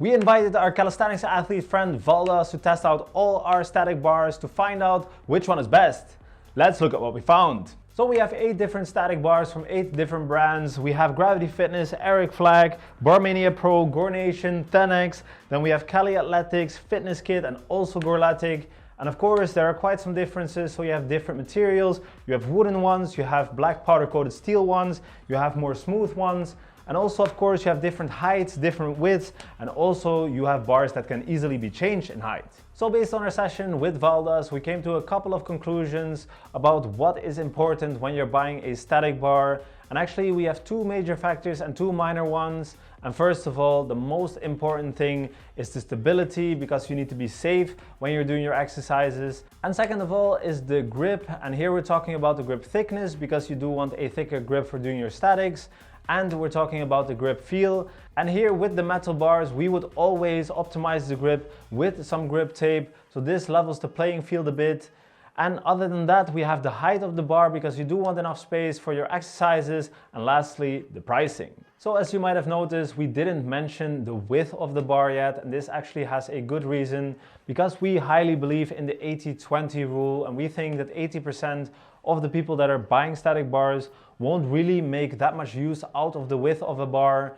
We invited our calisthenics athlete friend Valdas to test out all our static bars to find out which one is best. Let's look at what we found. So we have 8 different static bars from 8 different brands. We have Gravity Fitness, Eric Flag, BarmaniaPro, Gornation, THENX. Then we have Caliathletics, FitnessKit, and also Gorletic. And of course, there are quite some differences. So you have different materials. You have wooden ones, you have black powder coated steel ones, you have more smooth ones. And also, of course, you have different heights, different widths, and also you have bars that can easily be changed in height. So based on our session with Valdas, we came to a couple of conclusions about what is important when you're buying a static bar. And actually, we have 2 major factors and 2 minor ones. And first of all, the most important thing is the stability, because you need to be safe when you're doing your exercises. And second of all is the grip. And here we're talking about the grip thickness, because you do want a thicker grip for doing your statics. And we're talking about the grip feel. And here with the metal bars, we would always optimize the grip with some grip tape. So this levels the playing field a bit. And other than that, we have the height of the bar, because you do want enough space for your exercises. And lastly, the pricing. So as you might have noticed, we didn't mention the width of the bar yet. And this actually has a good reason, because we highly believe in the 80-20 rule. And we think that 80% of the people that are buying static bars won't really make that much use out of the width of a bar.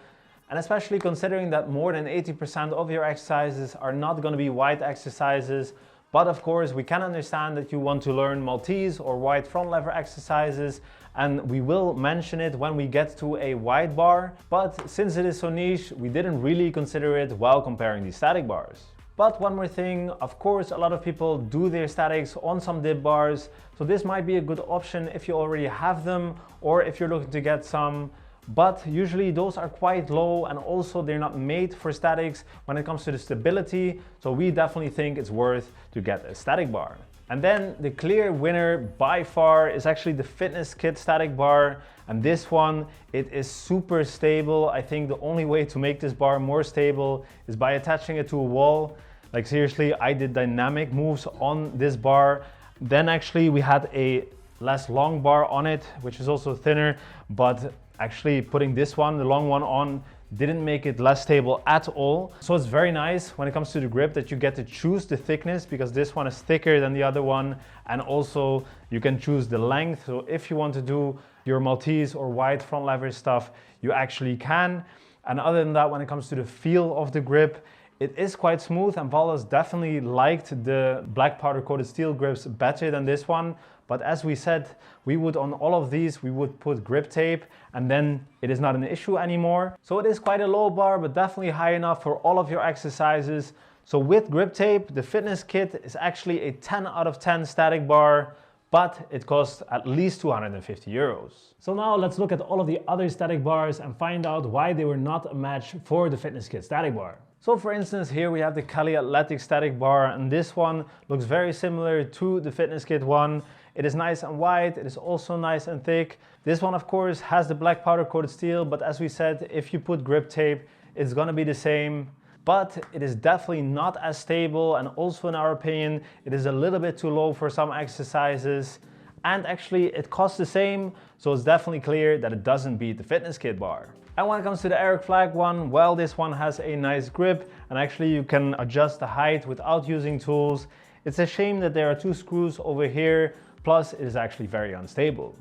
And especially considering that more than 80% of your exercises are not going to be wide exercises. But of course, we can understand that you want to learn Maltese or wide front lever exercises, and we will mention it when we get to a wide bar. But since it is so niche, we didn't really consider it while comparing these static bars. But one more thing, of course, a lot of people do their statics on some dip bars. So this might be a good option if you already have them, or if you're looking to get some. But usually those are quite low, and also they're not made for statics when it comes to the stability. So we definitely think it's worth to get a static bar. And then the clear winner by far is actually the FitnessKit static bar. And this one, it is super stable. I think the only way to make this bar more stable is by attaching it to a wall. Like seriously, I did dynamic moves on this bar. Then actually we had a less long bar on it, which is also thinner, but actually putting this one, the long one on, didn't make it less stable at all. So it's very nice when it comes to the grip that you get to choose the thickness, because this one is thicker than the other one. And also you can choose the length. So if you want to do your Maltese or wide front lever stuff, you actually can. And other than that, when it comes to the feel of the grip, it is quite smooth, and Valdas definitely liked the black powder coated steel grips better than this one. But as we said, we would on all of these, we would put grip tape, and then it is not an issue anymore. So it is quite a low bar, but definitely high enough for all of your exercises. So with grip tape, the FitnessKit is actually a 10 out of 10 static bar, but it costs at least 250 euros. So now let's look at all of the other static bars and find out why they were not a match for the FitnessKit static bar. So for instance, here we have the Caliathletics static bar, and this one looks very similar to the FitnessKit one. It is nice and wide, it is also nice and thick. This one of course has the black powder coated steel, but as we said, if you put grip tape, it's gonna be the same. But it is definitely not as stable, and also in our opinion, it is a little bit too low for some exercises. And actually it costs the same, so it's definitely clear that it doesn't beat the FitnessKit bar. And when it comes to the Eric Flag one, well, this one has a nice grip, and actually you can adjust the height without using tools. It's a shame that there are 2 screws over here, plus it is actually very unstable.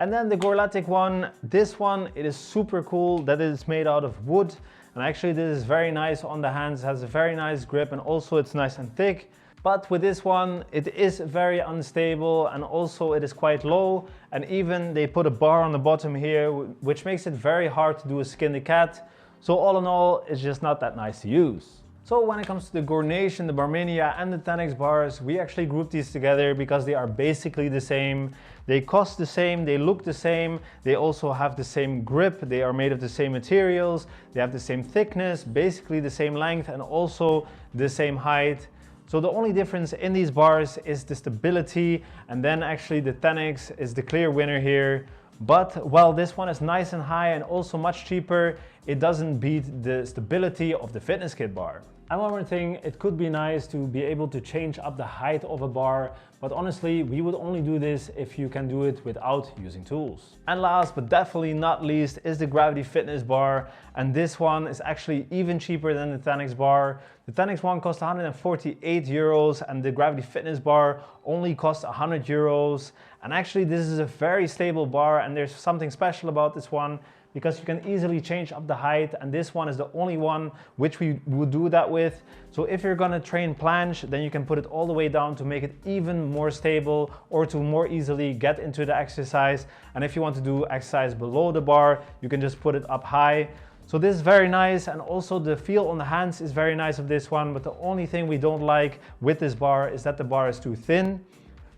And then the Gorletic one, this one, it is super cool that it is made out of wood. And actually this is very nice on the hands, it has a very nice grip, and also it's nice and thick. But with this one, it is very unstable, and also it is quite low. And even they put a bar on the bottom here, which makes it very hard to do a skin the cat. So all in all, it's just not that nice to use. So when it comes to the Gornation, the Barmania and the THENX bars, we actually grouped these together because they are basically the same. They cost the same, they look the same, they also have the same grip, they are made of the same materials, they have the same thickness, basically the same length, and also the same height. So the only difference in these bars is the stability, and then actually the THENX is the clear winner here. But well, this one is nice and high and also much cheaper. it doesn't beat the stability of the FitnessKit bar. And one more thing, it could be nice to be able to change up the height of a bar, but honestly, we would only do this if you can do it without using tools. And last but definitely not least is the Gravity Fitness bar, and this one is actually even cheaper than the THENX bar. The THENX one costs 148 euros and the Gravity Fitness bar only costs 100 euros. And actually this is a very stable bar, and there's something special about this one because you can easily change up the height, and this one is the only one which we would do that with. So if you're gonna train planche, then you can put it all the way down to make it even more stable or to more easily get into the exercise. And if you want to do exercise below the bar, you can just put it up high. So this is very nice, and also the feel on the hands is very nice of this one, but the only thing we don't like with this bar is that the bar is too thin.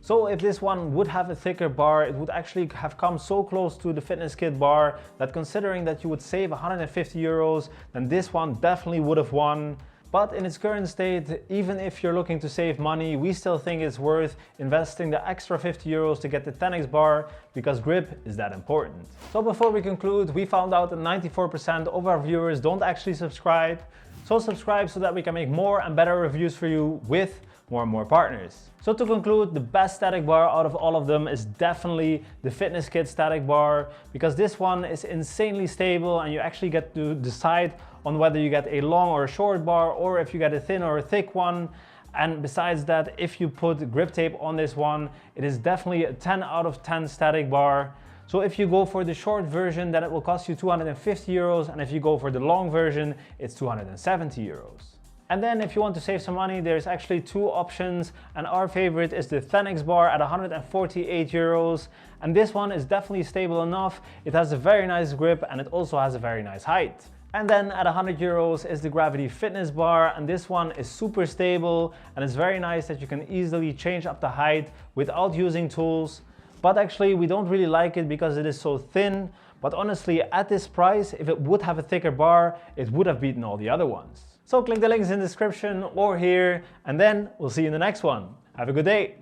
So if this one would have a thicker bar, it would actually have come so close to the FitnessKit bar that, considering that you would save 150 euros, then this one definitely would have won. But in its current state, even if you're looking to save money, we still think it's worth investing the extra 50 euros to get the THENX bar, because grip is that important. So before we conclude, we found out that 94% of our viewers don't actually subscribe. So subscribe so that we can make more and better reviews for you with more and more partners. So to conclude, the best static bar out of all of them is definitely the FitnessKit static bar, because this one is insanely stable and you actually get to decide on whether you get a long or a short bar, or if you get a thin or a thick one. And besides that, if you put grip tape on this one, it is definitely a 10 out of 10 static bar. So if you go for the short version, then it will cost you 250 euros, and if you go for the long version, it's 270 euros. And then if you want to save some money, there's actually two options, and our favorite is the THENX bar at 148 euros. And this one is definitely stable enough. It has a very nice grip and it also has a very nice height. And then at 100 euros is the Gravity Fitness bar, and this one is super stable and it's very nice that you can easily change up the height without using tools. But actually we don't really like it because it is so thin. But honestly, at this price, if it would have a thicker bar, it would have beaten all the other ones. So click the links in the description or here, and then we'll see you in the next one. Have a good day.